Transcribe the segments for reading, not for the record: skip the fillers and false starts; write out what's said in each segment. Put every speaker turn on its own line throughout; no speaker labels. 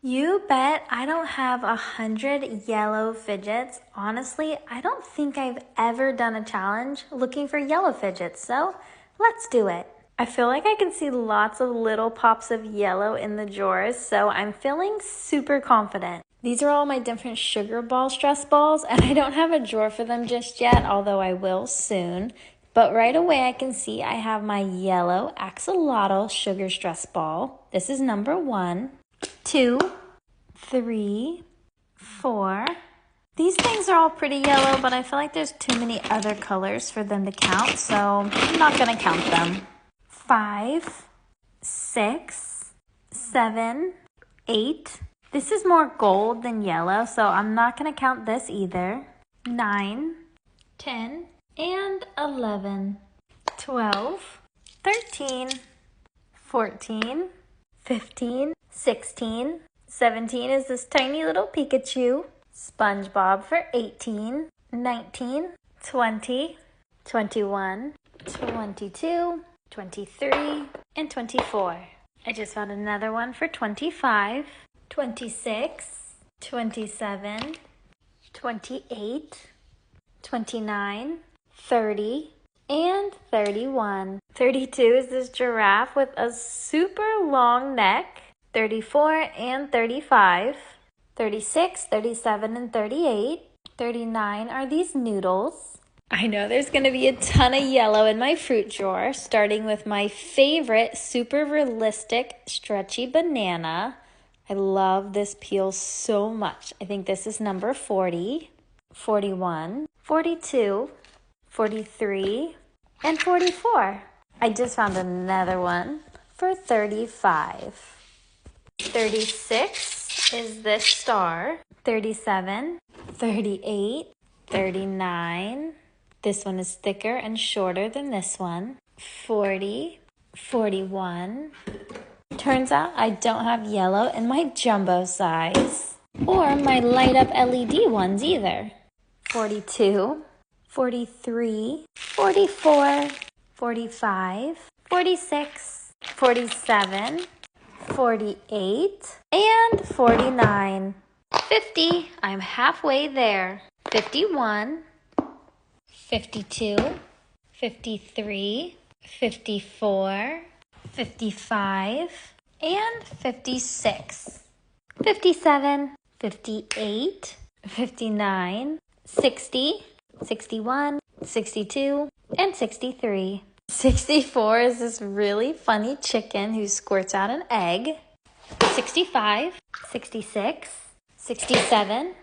You bet I don't have 100 yellow fidgets. Honestly, I don't think I've ever done a challenge looking for yellow fidgets, so let's do it. I feel like I can see lots of little pops of yellow in the drawers, so I'm feeling super confident. These are all my different sugar ball stress balls, and I don't have a drawer for them just yet, although I will soon. But right away I can see I have my yellow axolotl sugar stress ball. This is number 1. 2, 3, 4. These things are all pretty yellow, but I feel like there's too many other colors for them to count, so I'm not going to count them. 5, 6, 7, 8. This is more gold than yellow, so I'm not going to count this either. 9, 10, and 11, 12, 13, 14, 15, 16, 17 is this tiny little Pikachu, SpongeBob for 18, 19, 20, 21, 22, 23, and 24. I just found another one for 25, 26, 27, 28, 29, 30, and 31. 32 is this giraffe with a super long neck. 34 and 35. 36, 37, and 38. 39 are these noodles. I know there's going to be a ton of yellow in my fruit drawer, starting with my favorite super realistic stretchy banana. I love this peel so much. I think this is number 40, 41, 42, 43, and 44. I just found another one for 35. 36 is this star. 37, 38, 39. This one is thicker and shorter than this one. 40, 41. Turns out I don't have yellow in my jumbo size or my light up LED ones either. 42, 43, 44, 45, 46, 47, 48, and 49. 50, I'm halfway there. 51, 52, 53, 54, 55, and 56. 57, 58, 59, 60, 61, 62, and 63. 64 is this really funny chicken who squirts out an egg. 65, 66, 67,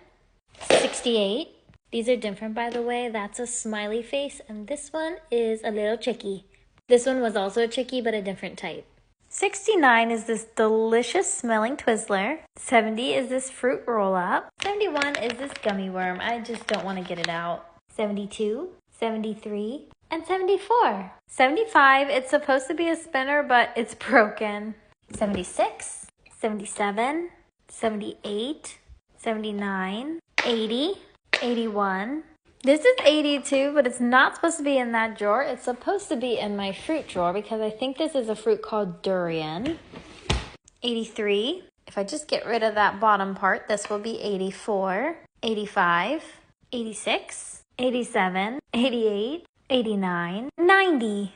68. These are different, by the way. That's a smiley face, and this one is a little chickie. This one was also a chickie, but a different type. 69 is this delicious smelling Twizzler. 70 is this fruit roll-up. 71 is this gummy worm. I just don't want to get it out. 72, 73, and 74. 75, it's supposed to be a spinner, but it's broken. 76, 77, 78, 79, 80, 81. This is 82, but it's not supposed to be in that drawer. It's supposed to be in my fruit drawer because I think this is a fruit called durian. 83. If I just get rid of that bottom part, this will be 84, 85, 86, 87, 88, 89, 90.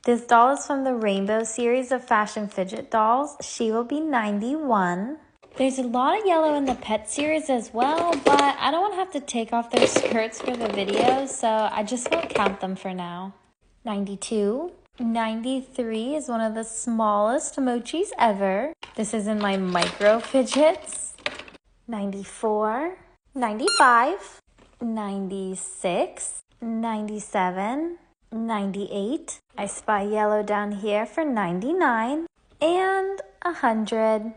This doll is from the Rainbow series of fashion fidget dolls. She will be 91. There's a lot of yellow in the pet series as well, but I don't want to have to take off their skirts for the video, so I just won't count them for now. 92. 93 is one of the smallest mochis ever. This is in my micro fidgets. 94. 95. 96. 97. 98. I spy yellow down here for 99. And 100.